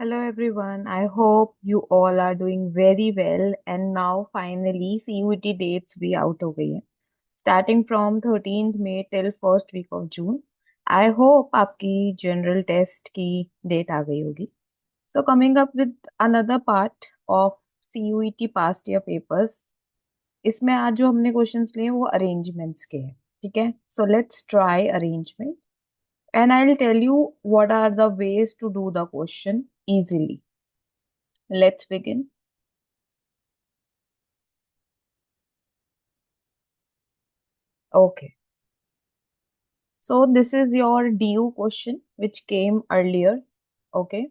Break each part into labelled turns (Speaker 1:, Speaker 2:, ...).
Speaker 1: Hello everyone. I hope you all are doing very well and now finally CUET dates भी out हो गई है. Starting from 13th May till first week of June. I hope आपकी general test की date आ गई होगी. So coming up with another part of CUET past year papers. इसमें आज जो हमने क्वेश्चंस लिए हैं वो अरेंजमेंट्स के हैं. ठीक है. So let's try arrangement and I'll tell you what are the ways to do the question easily. Let's begin. Okay. So this is your DU question which came earlier. Okay.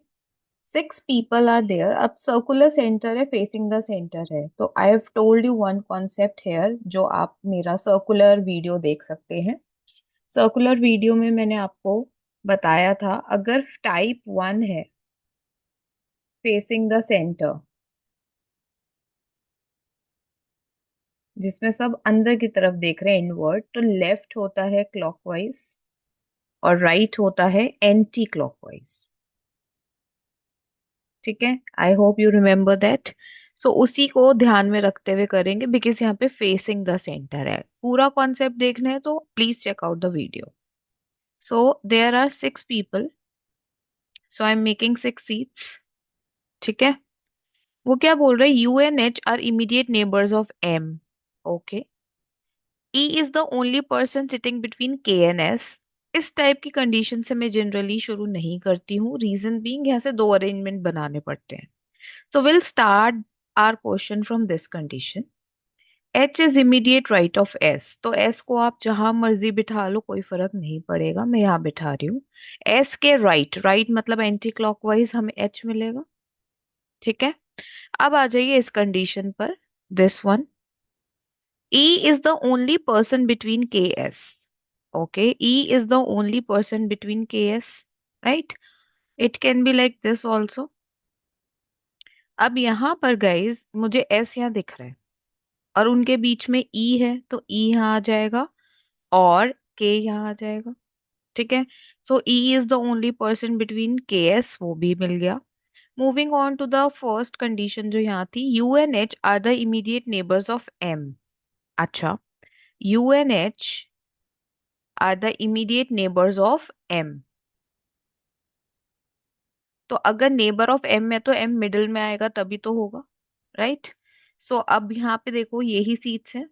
Speaker 1: Six people are there. अब circular center है, facing the center है. तो I have told you one concept here जो आप मेरा circular video देख सकते हैं. Circular video में मैंने आपको बताया था अगर type 1 है facing the center जिसमें सब अंदर की तरफ देख रहे हैं इनवर्ट तो लेफ्ट होता है क्लॉकवाइज और राइट होता है एंटी क्लॉकवाइज. ठीक है. I hope you remember that. So उसी को ध्यान में रखते हुए करेंगे बिकॉज यहाँ पे फेसिंग द सेंटर है. पूरा कॉन्सेप्ट देखना है तो please check out the video. So there are six people. So I am making six seats. ठीक है. वो क्या बोल रहे हैं U N H are immediate neighbours of M. Okay. E is the only person sitting between K and S. इस type की condition से मैं जनरली शुरू नहीं करती हूँ. रीजन बीइंग यहाँ से दो अरेंजमेंट बनाने पड़ते हैं. So we'll start our question from this condition. H is immediate right of S. तो S को आप जहां मर्जी बिठा लो कोई फर्क नहीं पड़ेगा. मैं यहाँ बिठा रही हूँ. S के राइट मतलब एंटी क्लॉकवाइज हमें H मिलेगा. ठीक है. अब आ जाइए इस कंडीशन पर. This one. E is the only person between KS. Okay. E is the only person between KS. Right. It can be like this also. अब यहाँ पर गाइज मुझे S यहाँ दिख रहा है और उनके बीच में ई है तो ई यहाँ आ जाएगा और के यहाँ आ जाएगा. ठीक है. So E is the only person between K S. वो भी मिल गया. Moving on to the first condition जो यहाँ थी U N H are the immediate neighbours of M. अच्छा. U N H are the immediate neighbours of M. तो अगर नेबर ऑफ एम है तो एम मिडिल में आएगा तभी तो होगा. राइट. सो अब यहाँ पे देखो यही सीट्स हैं.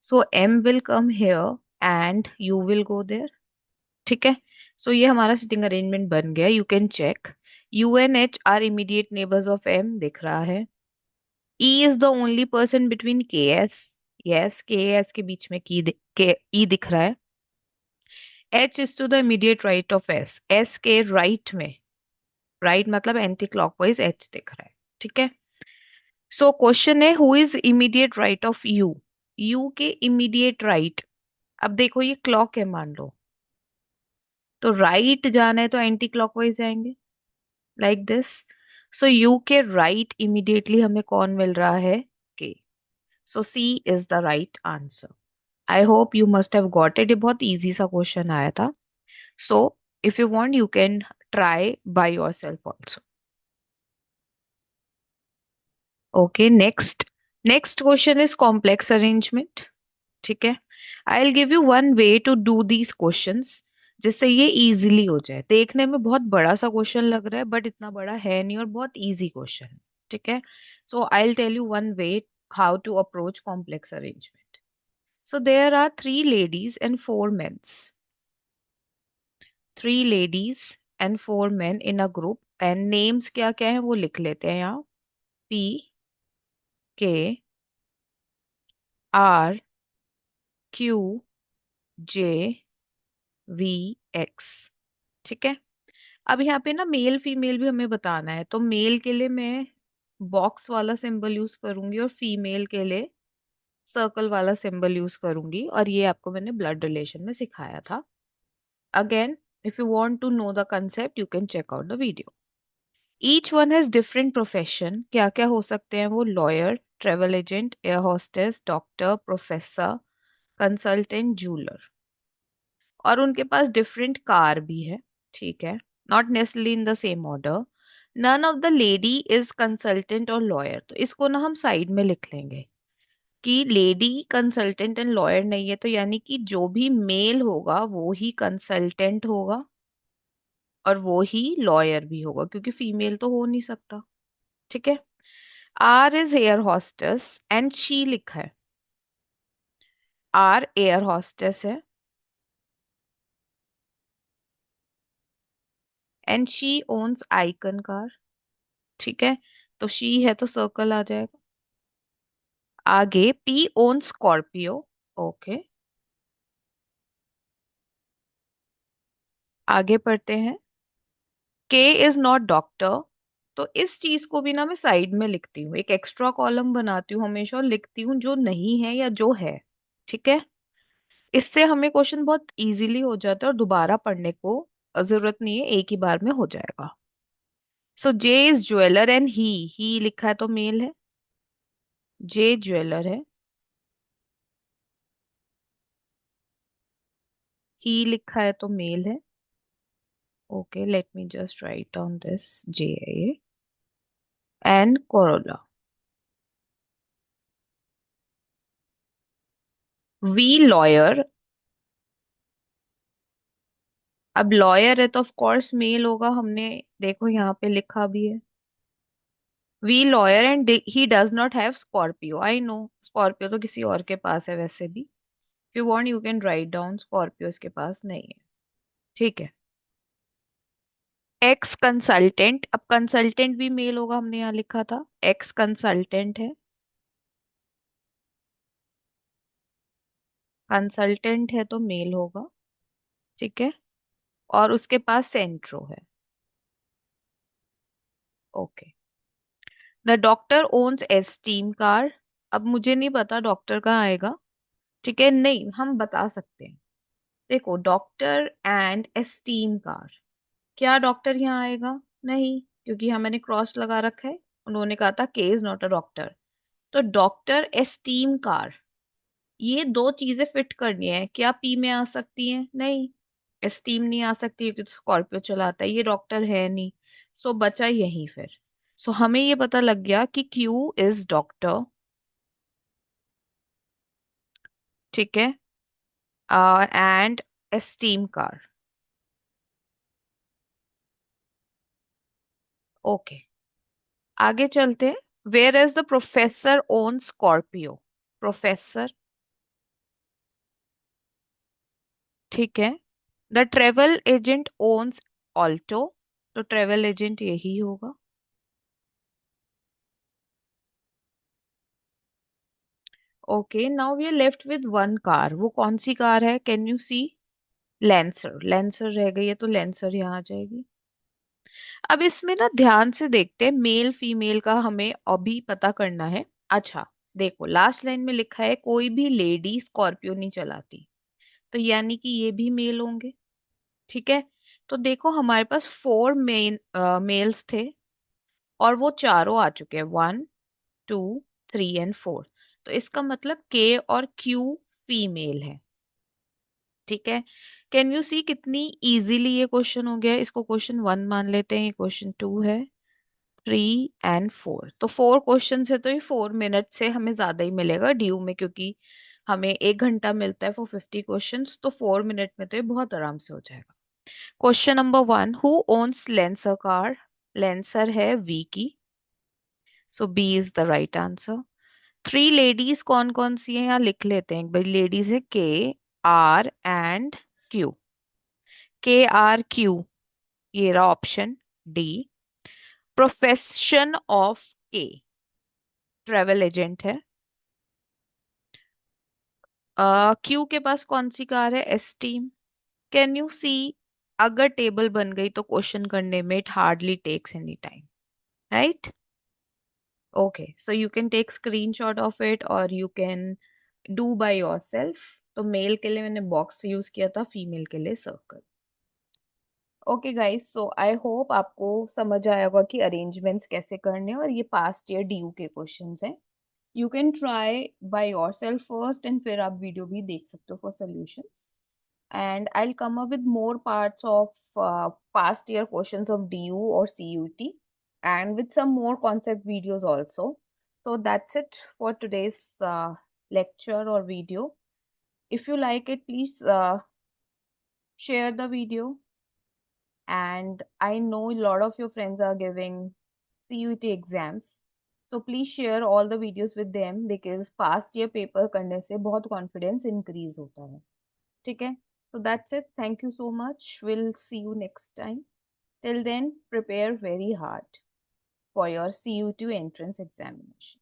Speaker 1: So M will come here and U will go there. ठीक है. सो ये हमारा सिटिंग अरेंजमेंट बन गया. You can check. U N H are immediate neighbours of M दिख रहा है. E is the only person between K S. S K S के बीच में के ई दिख रहा है. H is to the immediate right of S. S के राइट में राइट मतलब एंटी क्लॉकवाइज एच दिख रहा है. ठीक है. सो क्वेश्चन है who is immediate right of you. You के इमीडिएट राइट. अब देखो ये क्लॉक है मान लो तो राइट जाना है तो एंटी क्लॉकवाइज जाएंगे लाइक दिस. सो यू के राइट इमीडिएटली हमें कौन मिल रहा है K. So C is the right answer. I hope you must have got it. ये बहुत इजी सा क्वेश्चन आया था. So if you want you can try by yourself also. Okay. Next question is complex arrangement. ठीक है. I will give you one way to do these questions जिससे ये easily हो जाए. देखने में बहुत बड़ा सा क्वेश्चन लग रहा है बट इतना बड़ा है नहीं और बहुत इजी क्वेश्चन है. ठीक है. So I will tell you one way how to approach complex arrangement. So there are three ladies and four mens. Three ladies and four men in a group and names क्या क्या है वो लिख लेते हैं यहाँ. P K R Q J V X. ठीक है. अब यहाँ पे ना मेल फीमेल भी हमें बताना है तो मेल के लिए मैं बॉक्स वाला सिंबल यूज करूंगी और फीमेल के लिए सर्कल वाला सिंबल यूज करूंगी और ये आपको मैंने ब्लड रिलेशन में सिखाया था. Again if you want to know the concept you can check out the video. Each one has different profession. क्या क्या हो सकते हैं वो lawyer travel agent air hostess doctor professor consultant jeweller. और उनके पास डिफरेंट कार भी है. ठीक है. Not necessarily in the same order. None of the lady is consultant और लॉयर, तो इसको ना हम साइड में लिख लेंगे कि लेडी कंसल्टेंट एंड लॉयर नहीं है, तो यानी कि जो भी मेल होगा वो ही कंसल्टेंट होगा और वो ही लॉयर भी होगा, क्योंकि फीमेल तो हो नहीं सकता। ठीक है। R is air hostess and she लिखा है। आर एयर हॉस्टेस है and she owns Ikon car. ठीक है, तो शी है तो सर्कल आ जाएगा। आगे पी ओन स्कॉर्पियो। ओके, आगे पढ़ते हैं। के इज नॉट डॉक्टर, तो इस चीज को भी ना मैं साइड में लिखती हूँ, एक एक्स्ट्रा कॉलम बनाती हूँ हमेशा और लिखती हूँ जो नहीं है या जो है। ठीक है, इससे हमें क्वेश्चन बहुत इजीली हो जाता है और दोबारा पढ़ने को जरूरत नहीं है, एक ही बार में हो जाएगा। सो जे इज ज्वेलर एंड ही लिखा है तो मेल है। जे ज्वेलर है, ही लिखा है तो मेल है। Okay, let me just write down this J and Corolla. V lawyer, अब लॉयर है तो ऑफ कोर्स मेल होगा, हमने देखो यहाँ पे लिखा भी है। V lawyer and he does not have Scorpio. I know Scorpio तो किसी और के पास है वैसे भी। If you want you can write down Scorpio इसके पास नहीं है। ठीक है। एक्स कंसल्टेंट, अब कंसल्टेंट भी मेल होगा, हमने यहाँ लिखा था एक्स कंसल्टेंट है। कंसल्टेंट है तो मेल होगा। ठीक है, और उसके पास सेंट्रो है। Okay. The doctor owns Esteem car, अब मुझे नहीं पता डॉक्टर कहाँ आएगा। ठीक है, नहीं हम बता सकते हैं। देखो डॉक्टर एंड एस्टीम कार, क्या डॉक्टर यहाँ आएगा? नहीं, क्योंकि यहाँ मैंने क्रॉस लगा रखा है। उन्होंने कहा था के इज नॉट अ डॉक्टर, तो डॉक्टर एस्टीम कार, ये दो चीजें फिट करनी है। क्या पी में आ सकती हैं? नहीं, एस्टीम नहीं आ सकती क्योंकि स्कॉर्पियो चलाता है, ये डॉक्टर है नहीं। सो बचा यही फिर। सो हमें ये पता लग गया कि क्यू इज डॉक्टर। ठीक है, एंड एस्टीम कार। ओके, आगे चलते हैं। Where is the professor own Scorpio? Professor. ठीक है। The travel agent owns Alto, तो ट्रेवल एजेंट यही होगा। Okay, now we are left with one car, वो कौन सी कार है? Can you see? Lancer, Lancer रह गई है तो लेंसर यहाँ आ जाएगी। अब इसमें ना ध्यान से देखते हैं, मेल फीमेल का हमें अभी पता करना है। अच्छा, देखो लास्ट लाइन में लिखा है कोई भी लेडी स्कॉर्पियो नहीं चलाती, तो यानी कि ये भी मेल होंगे। ठीक है, तो देखो हमारे पास फोर मेल्स थे और वो चारों आ चुके हैं, 1 2 3 एंड 4। तो इसका मतलब के और क्यू फीमेल है। ठीक है, कैन यू सी कितनी इजीली ये क्वेश्चन हो गया? इसको क्वेश्चन 1 मान लेते हैं, ये क्वेश्चन 2 है, 3 एंड 4। तो 4 क्वेश्चन है तो ये 4 मिनट से हमें ज्यादा ही मिलेगा ड्यू में, क्योंकि हमें 1 घंटा मिलता है फॉर 50 क्वेश्चंस, तो 4 मिनट में तो ये बहुत आराम से हो जाएगा। Question number 1, who owns Lancer car? Lancer है वी की, so B is the right answer. Three ladies कौन कौन सी है यहाँ लिख लेते हैं एक बार। लेडीज है K, R and Q. K R Q, ये रहा option D. Profession of K, travel agent है। क्यू के पास कौन सी कार है? एस्टीम। कैन यू सी, अगर टेबल बन गई तो क्वेश्चन करने में it hardly takes any time, right? Okay, so you can take screenshot of it और you can do by yourself. तो मेल के लिए मैंने बॉक्स यूज किया था, फीमेल के लिए circle. Okay guys, so I hope आपको समझ आया होगा कि अरेंजमेंट्स कैसे करने हैं, और ये पास्ट ईयर डीयू के क्वेश्चंस हैं। You can try by yourself first and फिर आप वीडियो भी देख सकते हो for solutions. And I'll come up with more parts of past year questions of DU or CUT. and with some more concept videos also. So that's it for today's lecture or video. If you like it, please share the video. And I know a lot of your friends are giving CUT exams. So please share all the videos with them because past year paper करने से बहुत confidence increase होता है. ठीक है? So that's it. Thank you so much. We'll see you next time. Till then, prepare very hard for your CU2 entrance examination.